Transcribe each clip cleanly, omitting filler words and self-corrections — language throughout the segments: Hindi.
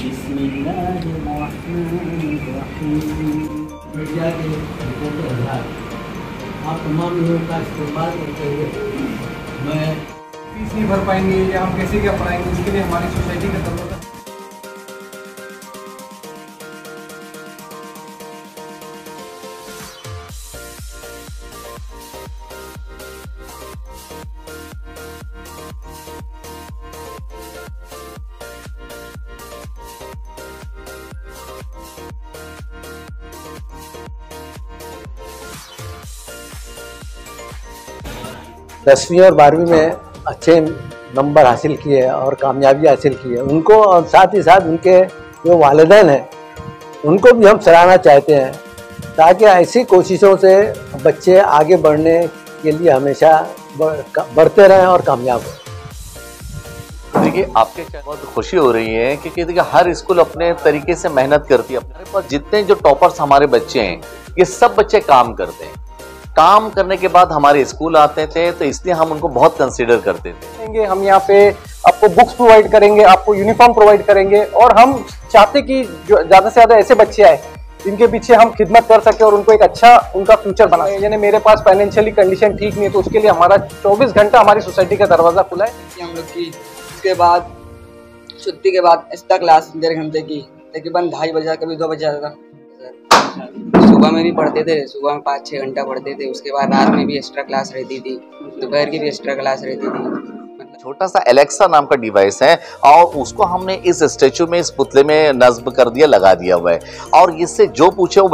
बिस्मिल्लाहिर्रहमानिर्रहीम। मीडिया के रिपोर्टर हजार आप तमाम लोगों का इस्तेमाल करते हुए मैं फीस नहीं भर पाएंगे या हम कैसे क्या पढ़ाएंगे, इसके लिए हमारी सोसाइटी का जरूरत है। दसवीं और 12वीं में अच्छे नंबर हासिल किए और कामयाबी हासिल की है उनको, और साथ ही साथ उनके जो वालिदैन हैं उनको भी हम सराहना चाहते हैं, ताकि ऐसी कोशिशों से बच्चे आगे बढ़ने के लिए हमेशा बढ़ते रहें और कामयाब हों। देखिए, आपके बहुत खुशी हो रही है क्योंकि देखिए हर स्कूल अपने तरीके से मेहनत करती है। हमारे पास जितने जो टॉपर्स हमारे बच्चे हैं, ये सब बच्चे काम करते हैं। काम करने के बाद हमारे स्कूल आते थे, तो इसलिए हम उनको बहुत कंसीडर करते थे। हम यहाँ पे आपको बुक्स प्रोवाइड करेंगे, आपको यूनिफॉर्म प्रोवाइड करेंगे, और हम चाहते कि जो ज़्यादा से ज़्यादा ऐसे बच्चे आए जिनके पीछे हम खिदमत कर सके और उनको एक अच्छा उनका फ्यूचर बना सके। यानी मेरे पास फाइनेंशियली कंडीशन ठीक नहीं है, तो उसके लिए हमारा 24 घंटा हमारी सोसाइटी का दरवाज़ा खुला है। हम लोग की उसके बाद छुट्टी के बाद एक्स्ट्रा क्लास 1.5 घंटे की, तकरीबन 2:30 बजे कभी 2 बजे आता था। सुबह में भी पढ़ते थे, सुबह में 5-6 घंटा पढ़ते थे, उसके बाद रात में भी एक्स्ट्रा क्लास रहती थी, दोपहर की भी एक्स्ट्रा क्लास रहती थी। छोटा सा एलेक्सा नाम का डिवाइस है और उसको हमने इस स्टेचू में, इस पुतले में नस्ब कर दिया, लगा दिया हुआ है, और इससे जो पूछे वो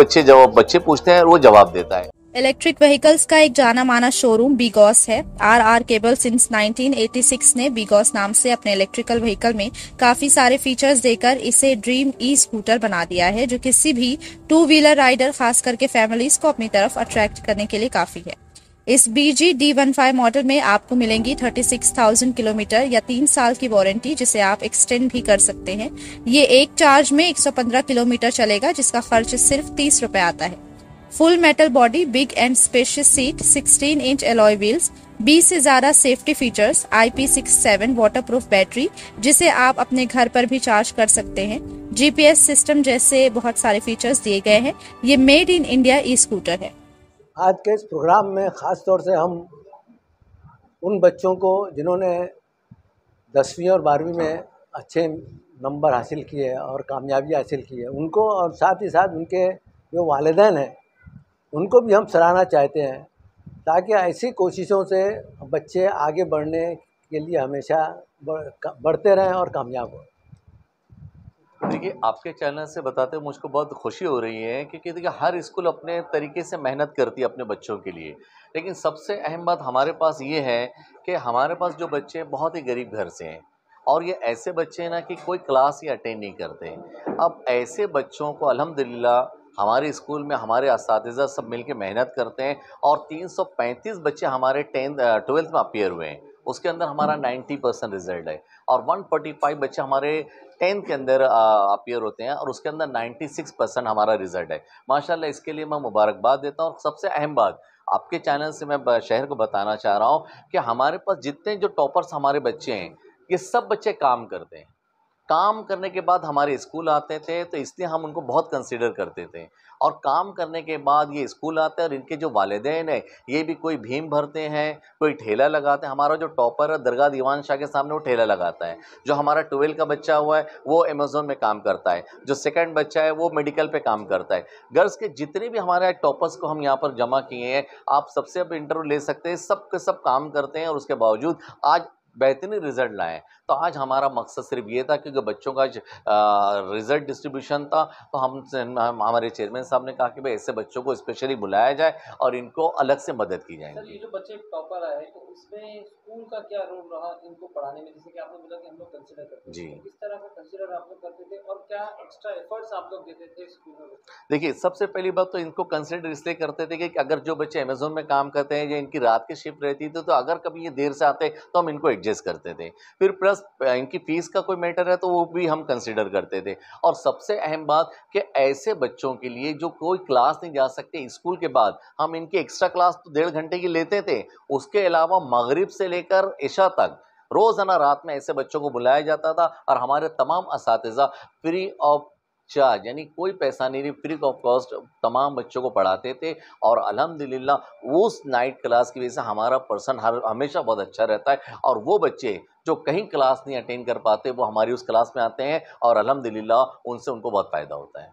बच्चे पूछते हैं, वो जवाब देता है। इलेक्ट्रिक व्हीकल्स का एक जाना माना शोरूम बीगॉस है। आर केबल सिंस 1986 ने बीगॉस नाम से अपने इलेक्ट्रिकल व्हीकल में काफी सारे फीचर्स देकर इसे ड्रीम ई स्कूटर बना दिया है, जो किसी भी 2 व्हीलर राइडर, खास करके फैमिलीज को अपनी तरफ अट्रैक्ट करने के लिए काफी है। इस BG D15 मॉडल में आपको मिलेंगी 36,000 किलोमीटर या 3 साल की वारंटी, जिसे आप एक्सटेंड भी कर सकते हैं। ये एक चार्ज में 115 किलोमीटर चलेगा, जिसका खर्च सिर्फ 30 रुपए आता है। Full metal body, big and spacious seat, 16 inch alloy wheels, 20 से ज्यादा safety features, IP67 waterproof battery जिसे आप अपने घर पर भी चार्ज कर सकते हैं, GPS सिस्टम जैसे बहुत सारे फीचर्स दिए गए हैं। ये made in India e scooter है। आज के इस प्रोग्राम में ख़ास तौर से हम उन बच्चों को जिन्होंने 10वीं और 12वीं में अच्छे नंबर हासिल किए और कामयाबी हासिल की है उनको, और साथ ही साथ उनके जो वालिदैन हैं उनको भी हम सराहना चाहते हैं, ताकि ऐसी कोशिशों से बच्चे आगे बढ़ने के लिए हमेशा बढ़ते रहें और कामयाब हों। देखिए, आपके चैनल से बताते हुए मुझको बहुत खुशी हो रही है क्योंकि देखिए हर स्कूल अपने तरीके से मेहनत करती है अपने बच्चों के लिए, लेकिन सबसे अहम बात हमारे पास ये है कि हमारे पास जो बच्चे बहुत ही गरीब घर से हैं, और ये ऐसे बच्चे हैं ना कि कोई क्लास ही अटेंड नहीं करते। अब ऐसे बच्चों को अल्हम्दुलिल्लाह हमारे स्कूल में हमारे असातिज़ा सब मिलके मेहनत करते हैं, और 335 बच्चे हमारे 12th में अपीयर हुए हैं, उसके अंदर हमारा 90% रिजल्ट है, और 145 बच्चे हमारे 10th के अंदर अपीयर होते हैं, और उसके अंदर 96% हमारा रिजल्ट है। माशाल्लाह, इसके लिए मैं मुबारकबाद देता हूँ। और सबसे अहम बात आपके चैनल से मैं शहर को बताना चाह रहा हूँ कि हमारे पास जितने जो टॉपर्स हमारे बच्चे हैं, ये सब बच्चे काम करते हैं। काम करने के बाद हमारे स्कूल आते थे, तो इसलिए हम उनको बहुत कंसीडर करते थे, और काम करने के बाद ये स्कूल आते हैं, और इनके जो वालिदैन हैं ये भी कोई भीम भरते हैं, कोई ठेला लगाते हैं। हमारा जो टॉपर है दरगाह दीवान शाह के सामने, वो ठेला लगाता है। जो हमारा 12 का बच्चा हुआ है वो अमेज़न में काम करता है। जो सेकंड बच्चा है वो मेडिकल पे काम करता है। गर्ल्स के जितने भी हमारे टॉपर्स को हम यहाँ पर जमा किए हैं, आप सबसे अब इंटरव्यू ले सकते हैं, सब के सब काम करते हैं, और उसके बावजूद आज बेहतरीन रिजल्ट लाए। तो आज हमारा मकसद सिर्फ ये था, क्योंकि बच्चों का रिजल्ट डिस्ट्रीब्यूशन था, तो हमारे चेयरमैन साहब ने कहा कि भाई ऐसे बच्चों को स्पेशली बुलाया जाए और इनको अलग से मदद की जाए। ये जो बच्चे टॉपर आए, तो इसमें स्कूल का क्या रोल रहा इनको पढ़ाने में? जैसे कि आपने बोला कि हम लोग कंसीडर करते थे, जी, तो किस तरह का कंसीडर आप लोग करते थे और क्या एक्स्ट्रा एफर्ट्स आप लोग देते थे स्कूल में? देखिए, सबसे पहली बात तो इनको कंसिडर इसलिए करते थे कि अगर जो बच्चे अमेज़न में काम करते हैं या इनकी रात की शिफ्ट रहती थी, तो अगर कभी ये देर से आते तो हम इनको एडजस्ट करते थे। फिर प्लस इनकी फीस का कोई मैटर है तो वो भी हम कंसिडर करते थे। और सबसे अहम बात कि ऐसे बच्चों के लिए जो कोई क्लास नहीं जा सकते स्कूल के बाद, हम इनकी एक्स्ट्रा क्लास तो 1.5 घंटे की लेते थे। उसके अलावा मगरिब से लेकर इशा तक रोज़ाना रात में ऐसे बच्चों को बुलाया जाता था और हमारे तमाम असातिज़ा फ्री ऑफ चार्ज यानी कोई पैसा नहीं, फ्री ऑफ कॉस्ट तमाम बच्चों को पढ़ाते थे। और अल्हम्दुलिल्लाह उस नाइट क्लास की वजह से हमारा पर्सन हमेशा बहुत अच्छा रहता है और वो बच्चे जो कहीं क्लास नहीं अटेंड कर पाते वो हमारी उस क्लास में आते हैं और अल्हम्दुलिल्लाह उनसे उनको बहुत फ़ायदा होता है।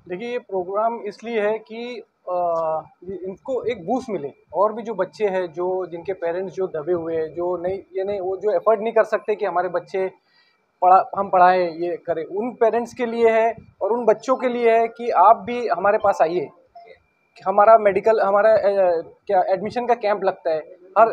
देखिए ये प्रोग्राम इसलिए है कि इनको एक बूस्ट मिले और भी जो बच्चे हैं जो जिनके पेरेंट्स जो दबे हुए हैं जो नहीं ये नहीं वो जो एफर्ट नहीं कर सकते कि हमारे बच्चे हम पढ़ाएं ये करें, उन पेरेंट्स के लिए है और उन बच्चों के लिए है कि आप भी हमारे पास आइए। हमारा मेडिकल हमारा क्या एडमिशन का कैंप लगता है हर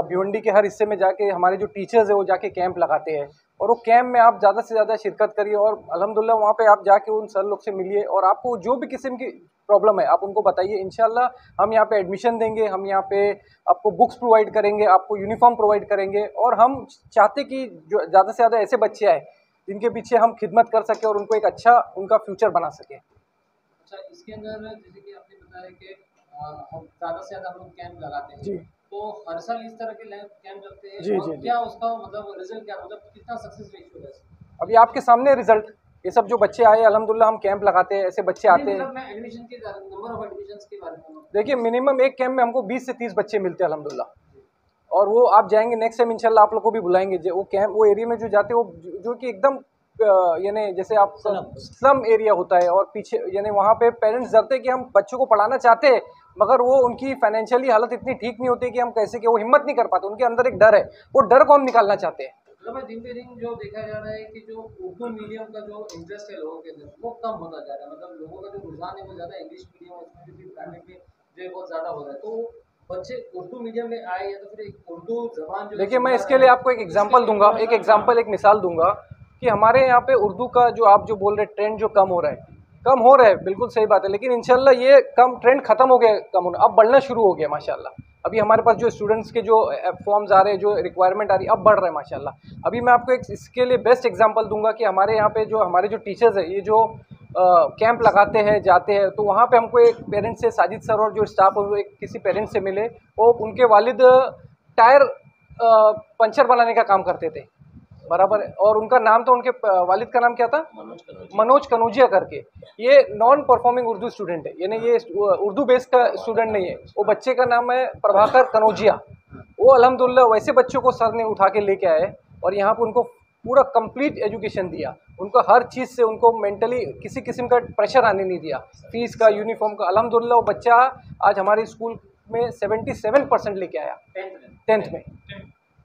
भिवंडी के हर हिस्से में जाके हमारे जो टीचर्स है वो जाके कैंप लगाते हैं और वो कैंप में आप ज़्यादा से ज़्यादा शिरकत करिए और अल्हम्दुलिल्लाह वहाँ पे आप जाके उन सर लोग से मिलिए और आपको जो भी किस्म की प्रॉब्लम है आप उनको बताइए। इंशाल्लाह हम यहाँ पे एडमिशन देंगे, हम यहाँ पे आपको बुक्स प्रोवाइड करेंगे, आपको यूनिफॉर्म प्रोवाइड करेंगे और हम चाहते कि जो ज़्यादा से ज़्यादा ऐसे बच्चे आए जिनके पीछे हम खिदमत कर सकें और उनको एक अच्छा उनका फ्यूचर बना सकें। अच्छा, इसके अंदर जैसे कि आपने बताया कि हम ज़्यादा से ज़्यादा हम लोग कैंप लगाते हैं जी। तो हर साल इस तरह के कैंप लगते हैं जी, और जी, जी। क्या उसका मतलब रिजल्ट क्या मतलब कितना सक्सेस रेशियो है? अभी आपके सामने रिजल्ट ये सब जो बच्चे आए अल्हम्दुलिल्लाह हम कैंप लगाते हैं, ऐसे बच्चे आते हैं। मतलब मैं एडमिशन के नंबर ऑफ एडमिशंस के बारे में देखिए मिनिमम एक कैंप में हमको 20 से 30 बच्चे मिलते हैं अल्हम्दुलिल्लाह और वो आप जाएंगे नेक्स्ट टाइम इंशाल्लाह आप लोग को भी बुलाएंगे वो कैंप वो एरिया में जो जाते हैं वो जो कि एकदम यानी जैसे आप स्लम एरिया होता है और पीछे यानी वहाँ पे पेरेंट्स डरते हैं कि हम बच्चों को पढ़ाना चाहते हैं मगर वो उनकी फाइनेंशियली हालत इतनी ठीक नहीं होती कि हम कैसे कि वो हिम्मत नहीं कर पाते, उनके अंदर एक डर है, वो डर को हम निकालना चाहते हैं। मतलब दिन पे दिन जो देखा जा रहा है कि जो उर्दू मीडियम का जो इंटरेस्ट है लोगों के अंदर वो कम होता जा रहा है, मतलब लोगों का जो रुझान है वो ज़्यादा इंग्लिश मीडियम उसमें भी प्राइवेट में जो है बहुत ज़्यादा हो रहा है, तो बच्चे उर्दू मीडियम में आए या तो फिर एक उर्दू जबान जो देखिए मैं इसके लिए आपको एक एग्जांपल दूंगा, एक मिसाल दूंगा कि हमारे यहाँ पे उर्दू का जो आप जो बोल रहे ट्रेंड जो कम हो रहा है बिल्कुल सही बात है, लेकिन इंशाल्लाह ये कम ट्रेंड खत्म हो गया, कम होना अब बढ़ना शुरू हो गया माशाल्लाह। अभी हमारे पास जो स्टूडेंट्स के जो फॉर्म्स आ रहे हैं जो रिक्वायरमेंट आ रही है अब बढ़ रहा है माशाल्लाह। अभी मैं आपको एक इसके लिए बेस्ट एग्जांपल दूंगा कि हमारे यहाँ पे जो हमारे जो टीचर्स है ये जो कैंप लगाते हैं जाते हैं तो वहाँ पे हमको एक पेरेंट्स से साजिद सर और जो स्टाफ है वो एक किसी पेरेंट्स से मिले, वो उनके वालिद टायर पंचर बनाने का काम करते थे बराबर है और उनका नाम तो उनके वालिद का नाम क्या था, मनोज कनौजिया करके। ये नॉन परफॉर्मिंग उर्दू स्टूडेंट है, यानी ये उर्दू बेस्ड का स्टूडेंट नहीं है, वो बच्चे का नाम है प्रभाकर कनौजिया। वो अल्हम्दुलिल्लाह वैसे बच्चों को सर ने उठा के लेके आए और यहाँ पर उनको पूरा कंप्लीट एजुकेशन दिया, उनको हर चीज़ से उनको मेंटली किसी किस्म का प्रेशर आने नहीं दिया, फीस का यूनिफॉर्म का। अल्हम्दुलिल्लाह वो बच्चा आज हमारे स्कूल में 77% लेके आया 10th में।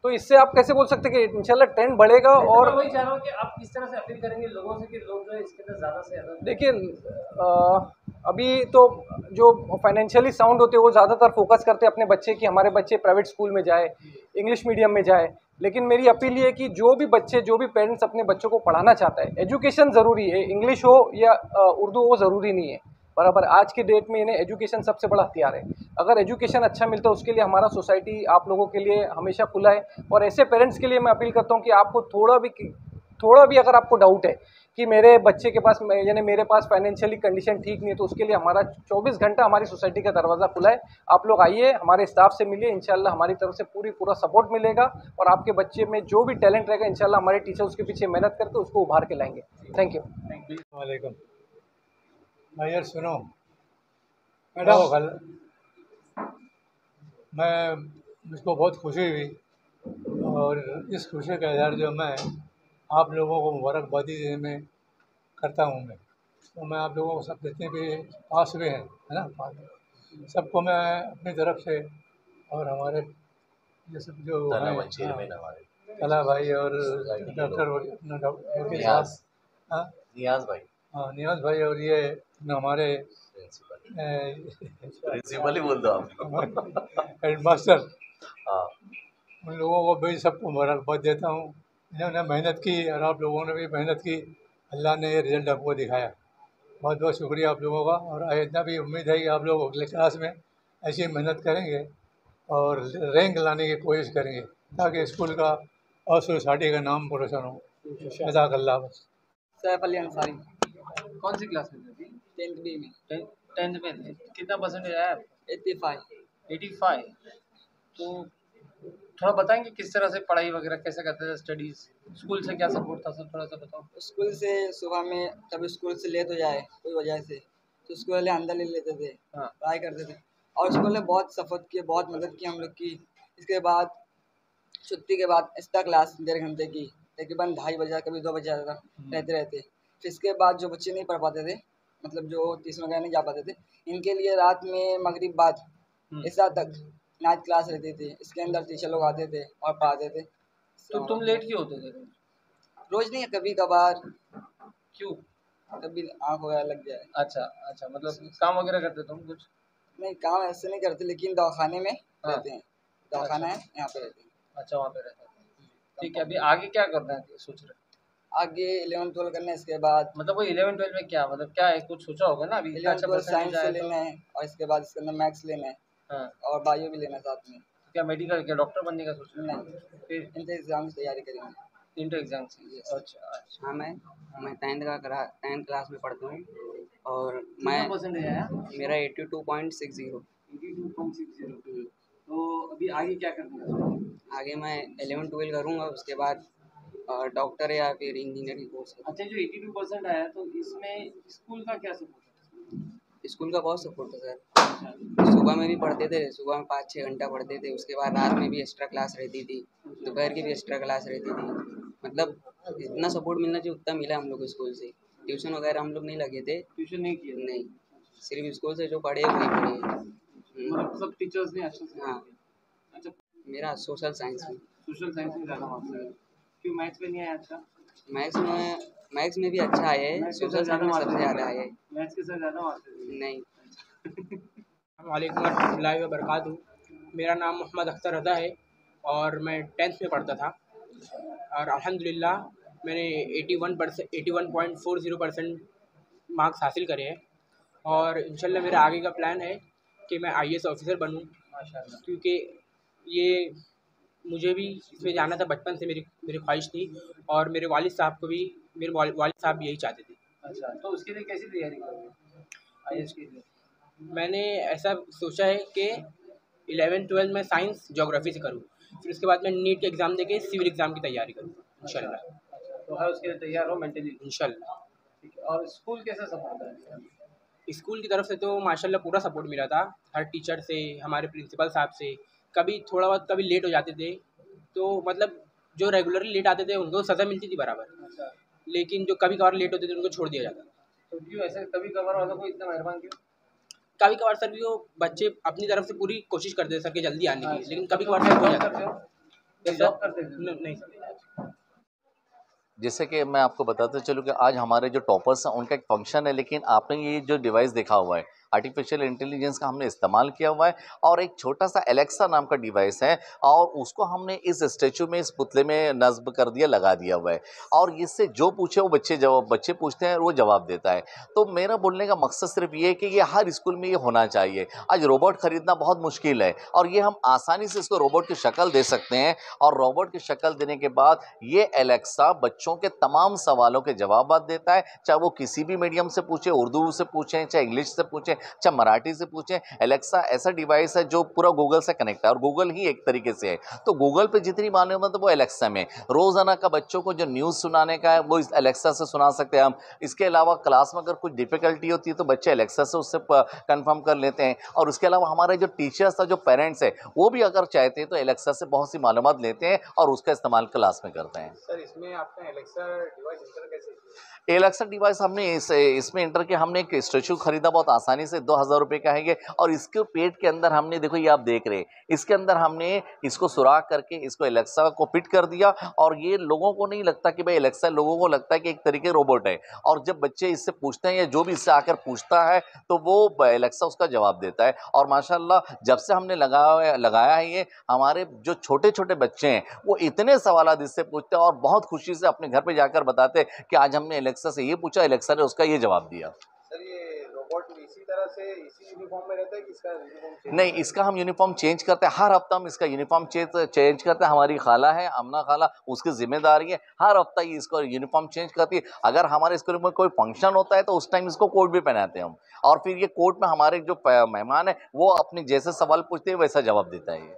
तो इससे आप कैसे बोल सकते हैं कि इंशाल्लाह ट्रेंड बढ़ेगा। और वही चाह रहा हूँ कि आप किस तरह से अपील करेंगे लोगों से कि लोग जो है इसके अंदर ज़्यादा से ज़्यादा देखिए अभी तो जो फाइनेंशियली साउंड होते हैं वो ज़्यादातर फोकस करते हैं अपने बच्चे कि हमारे बच्चे प्राइवेट स्कूल में जाए, इंग्लिश मीडियम में जाए, लेकिन मेरी अपील ये है कि जो भी बच्चे जो भी पेरेंट्स अपने बच्चों को पढ़ाना चाहता है, एजुकेशन ज़रूरी है, इंग्लिश हो या उर्दू हो ज़रूरी नहीं है बराबर। आज की डेट में इन्हें एजुकेशन सबसे बड़ा हथियार है, अगर एजुकेशन अच्छा मिलता है उसके लिए हमारा सोसाइटी आप लोगों के लिए हमेशा खुला है। और ऐसे पेरेंट्स के लिए मैं अपील करता हूँ कि आपको थोड़ा भी अगर आपको डाउट है कि मेरे बच्चे के पास यानी मेरे पास फाइनेंशियली कंडीशन ठीक नहीं है तो उसके लिए हमारा 24 घंटा हमारी सोसाइटी का दरवाज़ा खुला है। आप लोग आइए, हमारे स्टाफ से मिलिए, इंशाल्लाह हमारी तरफ से पूरा सपोर्ट मिलेगा और आपके बच्चे में जो भी टैलेंट रहेगा इंशाल्लाह हमारे टीचर उसके पीछे मेहनत करके उसको उभार के लाएंगे। Thank you. वालेकुम भाई, सुनो मैडम, मुझको बहुत खुशी हुई और इस खुशी का इज़हार जो मैं आप लोगों को मुबारकबादी देने में करता हूँ मैं, तो मैं आप लोगों को सब जितने भी पास हुए हैं है ना, सबको मैं अपनी तरफ से और हमारे ये सब जो हैं कला भाई और डॉक्टर नियाज भाई और ये हमारे प्रिंसिपल ही बोल दो आप हेडमास्टर, उन लोगों को भी सबको मुबारकबाद देता हूँ। इन्होंने मेहनत की और आप लोगों ने भी मेहनत की, अल्लाह ने ये रिज़ल्ट आपको दिखाया। बहुत बहुत शुक्रिया आप लोगों का। और इतना भी उम्मीद है कि आप लोग अगले क्लास में ऐसी मेहनत करेंगे और रैंक लाने की कोशिश करेंगे ताकि स्कूल का और सोसाइटी का नाम रोशन हो। जज़ाकल्लाह। बस सैफ अली अंसारी, कौन सी क्लास में थे? 10th B में। 10th में कितना परसेंटेज आया? 85। 85। तो थोड़ा बताएंगे किस तरह से पढ़ाई वगैरह कैसे करते थे, स्टडीज स्कूल से क्या सपोर्ट था सर, थोड़ा सा बताओ। स्कूल से सुबह में कभी स्कूल से लेट हो जाए कोई वजह से तो स्कूल वाले अंदर ले लेते थे, हाँ। पढ़ाई करते थे। और स्कूल ने बहुत सपोर्ट किया, बहुत मदद की हम लोग की। इसके बाद छुट्टी के बाद एक्स्ट्रा क्लास 1.5 घंटे की, तकरीबन 2:30 बजे कभी 2 बजे तक रहते रहते। फिर इसके बाद जो बच्चे नहीं पढ़ पाते थे, मतलब जो ट्यूशन वगैरह नहीं जा पाते थे, इनके लिए रात में मगरिब बाद ऐसा तक नाइट क्लास रहती थी। इसके अंदर टीचर लोग आते थे और पढ़ाते थे। तो तुम लेट क्यों होते थे? रोज नहीं, कभी कभार, क्यों? कभी आँख वगैरह लग जाए। अच्छा अच्छा, मतलब काम वगैरह करते तुम कुछ? नहीं, काम ऐसे नहीं करते, लेकिन दवाखाने में रहते हैं। दवाखाना है यहाँ पे रहते हैं। अच्छा, वहाँ पे रहते हैं। ठीक है, अभी आगे क्या करना है सोच रहे? आगे 11th-12 करना है। इसके बाद मतलब वो 11-12 में क्या, मतलब क्या है, कुछ सोचा होगा ना अभी? 11th-12 साइंस से लेना है और इसके बाद इसके अंदर मैथ्स लेना है हाँ, और बायो भी लेना है साथ में। तो क्या मेडिकल, क्या डॉक्टर बनने का सोच रहे हैं? नहीं, फिर इंटर एग्जाम की तैयारी करेंगे। इंटर एग्जाम से। अच्छा अच्छा। हाँ, मैं 10th क्लास में पढ़ता हूँ और कितना परसेंटेज आया? मेरा 82.60। 82.60। तो अभी आगे क्या करना है? आगे मैं 11th-12 करूँगा, उसके बाद डॉक्टर या फिर इंजीनियर की कोर्स करूँगा। अच्छा, जो 82% आया तो इसमें स्कूल का क्या सपोर्ट है? स्कूल का बहुत सपोर्ट था सर। सुबह में भी पढ़ते थे, सुबह में 5-6 घंटा पढ़ते थे। उसके बाद रात में भी एक्स्ट्रा क्लास रहती थी, दोपहर की भी एक्स्ट्रा क्लास रहती थी। मतलब इतना सपोर्ट मिलना चाहिए उतना मिला हम लोग को स्कूल से। ट्यूशन वगैरह हम लोग नहीं लगे थे। ट्यूशन नहीं किया? नहीं, सिर्फ स्कूल से जो पढ़े वही पढ़े। मतलब सब टीचर्स ने अच्छे से? हाँ। अच्छा, मेरा सोशल साइंस में। सोशल साइंस में ज़्यादा मार्क्स आया, क्यों मैथ्स में नहीं आया? अच्छा, मैथ्स में भी अच्छा आया है, सोशल साइंस में सबसे ज़्यादा आया है। मैथ्स के साथ ज़्यादा मार्क्स नहीं। वालेकुम वर्हमतुल्लाहि वबरकातुहू। मेरा नाम मोहम्मद अख्तर रज़ा है और मैं 10th में पढ़ता था और अल्हम्दुलिल्लाह मैंने 81.40% मार्क्स हासिल करे हैं और इंशाल्लाह मेरा आगे का प्लान है कि मैं IAS ऑफिसर बनूं, माशाल्लाह। क्योंकि ये मुझे भी इसमें जाना था, बचपन से मेरी ख्वाहिश थी और मेरे वालिद साहब को भी, मेरे वालिद साहब भी यही चाहते थे। अच्छा, तो उसके लिए कैसी तैयारी करोगे IAS के लिए? मैंने ऐसा सोचा है कि 11th-12 में साइंस ज्योग्राफी से करूँ, फिर उसके बाद मैं नीट के एग्ज़ाम देके सिविल एग्ज़ाम की तैयारी करूँ इंशाल्लाह। तो हर उसके लिए तैयार हो मेंटली इंशाल्लाह। ठीक है। और स्कूल कैसे सपोर्ट है? स्कूल की तरफ से तो माशाल्लाह पूरा सपोर्ट मिला था, हर टीचर से, हमारे प्रिंसिपल साहब से। कभी थोड़ा बहुत कभी लेट हो जाते थे तो मतलब जो रेगुलरली लेट आते थे उनको सज़ा मिलती थी बराबर, अच्छा, लेकिन जो कभी कभार लेट होते थे उनको छोड़ दिया जाता था। तो क्यों ऐसे कभी कभार वालों को इतना मेहरबान क्यों? कभी कभार सर भी वो बच्चे अपनी तरफ से पूरी कोशिश करते थे सर के जल्दी आने की, लेकिन कभी कभार जॉब हो जाता करते हो? था। जॉब करते थे? नहीं सर। जैसे कि मैं आपको बताते चलूँ कि आज हमारे जो टॉपर्स हैं उनका एक फंक्शन है, लेकिन आपने ये जो डिवाइस देखा हुआ है आर्टिफिशियल इंटेलिजेंस का हमने इस्तेमाल किया हुआ है और एक छोटा सा एलेक्सा नाम का डिवाइस है और उसको हमने इस स्टैचू में, इस पुतले में नस्ब कर दिया, लगा दिया हुआ है और इससे जो पूछे वो बच्चे पूछते हैं वो जवाब देता है। तो मेरा बोलने का मकसद सिर्फ ये है कि ये हर स्कूल में ये होना चाहिए। आज रोबोट खरीदना बहुत मुश्किल है और ये हम आसानी से इसको रोबोट की शक्ल दे सकते हैं और रोबोट की शक्ल देने के बाद ये एलेक्सा बच्चों के तमाम सवालों के जवाब देता है, चाहे वो किसी भी मीडियम से पूछे, उर्दू से पूछें, चाहे इंग्लिश से पूछें, चाहे मराठी से पूछें। एलेक्सा ऐसा डिवाइस है जो पूरा गूगल से कनेक्ट है और गूगल ही एक तरीके से है, तो गूगल पे जितनी मालूमात है वो एलेक्सा में। रोजाना का बच्चों को जो न्यूज़ सुनाने का है वो इस एलेक्सा से सुना सकते हैं हम। इसके अलावा क्लास में अगर कुछ डिफिकल्टी होती है तो बच्चे एलेक्सा से उससे कंफर्म कर लेते हैं और उसके अलावा हमारे जो टीचर्स है, जो पेरेंट्स है, वो भी अगर चाहते हैं तो एलेक्सा से बहुत सी मालूमात लेते हैं और उसका इस्तेमाल क्लास में करते हैं। सर इसमें आपने एलेक्सा डिवाइस इंस्टॉल कैसे किया? एलेक्सा डिवाइस हमने इसमें इंटर के हमने एक स्टैचू खरीदा बहुत आसानी से, 2000 रुपये का है ये, और इसके पेट के अंदर हमने, देखो ये आप देख रहे हैं, इसके अंदर हमने इसको सुराख करके इसको एलेक्सा को फिट कर दिया और ये लोगों को नहीं लगता कि भाई एलेक्सा, लोगों को लगता है कि एक तरीके रोबोट है और जब बच्चे इससे पूछते हैं या जो भी इससे आकर पूछता है तो वो एलेक्सा उसका जवाब देता है। और माशाल्लाह जब से हमने लगाया है ये, हमारे जो छोटे छोटे बच्चे हैं वो इतने सवाल इससे पूछते हैं और बहुत खुशी से अपने घर पे जाकर बताते हैं कि आज हमने एलेक्सा से ये पूछा, एलेक्सा ने उसका ये जवाब दिया। सर ये रोबोट इसी तरह से इसी यूनिफॉर्म में रहता है कि इसका यूनिफॉर्म चेंज? नहीं, इसका हम यूनिफॉर्म चेंज करते हैं, हर हफ्ता हम इसका यूनिफॉर्म चेंज करते हैं। हमारी खाला है, अमना खाला, उसकी जिम्मेदारी है, हर हफ्ता ये इसको यूनिफॉर्म चेंज करती है। अगर हमारे स्कूल में कोई फंक्शन होता है तो उस टाइम इसको कोट भी पहनाते हैं हम और फिर ये कोट में हमारे जो मेहमान है वो अपने जैसे सवाल पूछते हैं वैसा जवाब देता है ये।